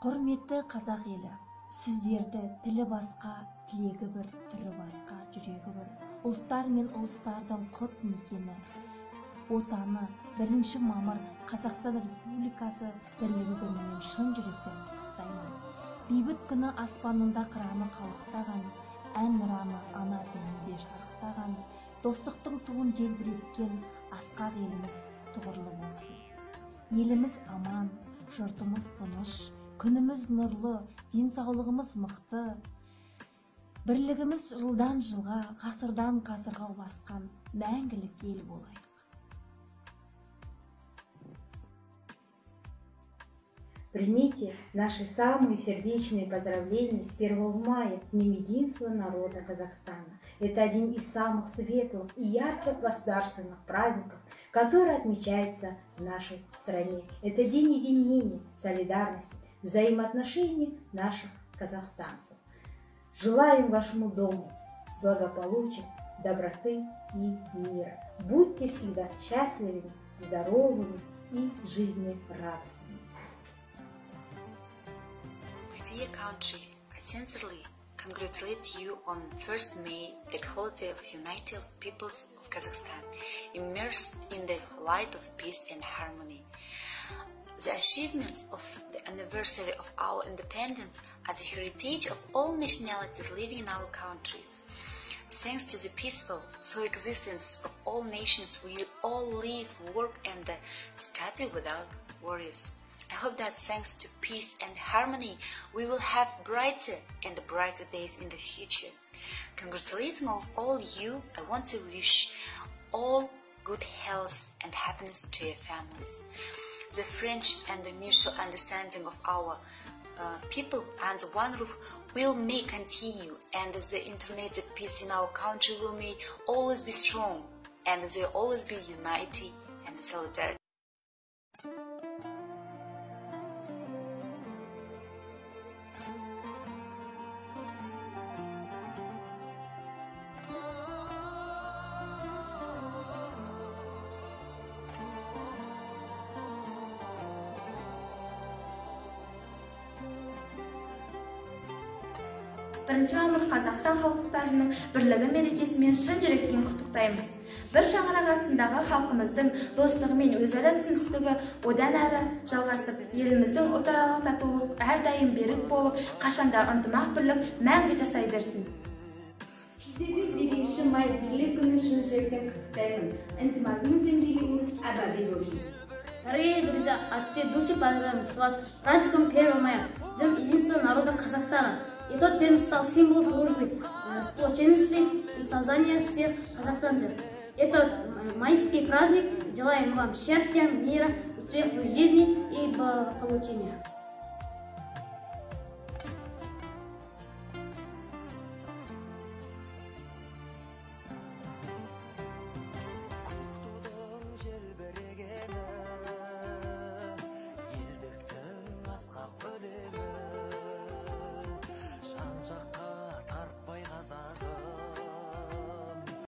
Құрметті қазақ елі, сіздерді тілі басқа, тілегі бір, түрі басқа, жүрегі бір, ұлттар мен ұлыстардың құт мекені, отаны 1 мамыр Қазақстан Республикасы бірлігі күнімен шын жүректен құттықтаймын. Бейбіт күні аспанында қыраны қалықтаған, ән нұраны ана тілінде шарықтаған, достықтың туын желбіреткен асқақ еліміз тұғырлы болсын. Еліміз аман, жұртымыз тыныш, күніміз нұрлы, денсаулығымыз мықты, бірлігіміз жылдан жылға, ғасырдан ғасырға ұласқан мәңгілік ел болайық. Примите наши самые сердечные поздравления с 1 мая, Днем единства народа Казахстана. Это один из самых светлых и ярких государственных праздников, который отмечается в нашей стране. Это день единения, солидарности, взаимоотношений наших казахстанцев. Желаем вашему дому благополучия, доброты и мира. Будьте всегда счастливыми, здоровыми и жизнерадостными. My dear country, I sincerely congratulate you on 1 May, the equality of unity of peoples of Kazakhstan, immersed in the light of peace and harmony. The achievements of the anniversary of our independence are the heritage of all nationalities living in our countries. Thanks to the peaceful coexistence of all nations, we all live, work and study without worries. I hope that thanks to peace and harmony, we will have brighter and brighter days in the future. Congratulating all you, I want to wish all good health and happiness to your families. The friendship and the mutual understanding of our people under one roof will may continue, and the internet peace in our country will may always be strong, and there will always be unity and solidarity. Мамыр Қазақстан халықтарының бірлігі мерекесімен шын жүректен құттықтаймыз. Bir шаңырақ астындағы халқымыздың достығы мен өзара түсіністігі одан әрі жалғасып, еліміздің ұлтаралық татулық әрдайым берік болып, қашанда ынтымақ бірлік мәңгі жасай берсін. Сіздерді 1 май бірлік күні шын жүректен құттықтаймын. Ынтымағымыз бен бірлігіміз әбәди болсын. Дорогие друзья, от всей души поздравляем с вас с праздником 1 мая, Днем единства народа Казахстана. И тот день стал символом дружбы, сплоченности и создания всех казахстанцев. Это майский праздник. Желаем вам счастья, мира, успехов в жизни и благополучия.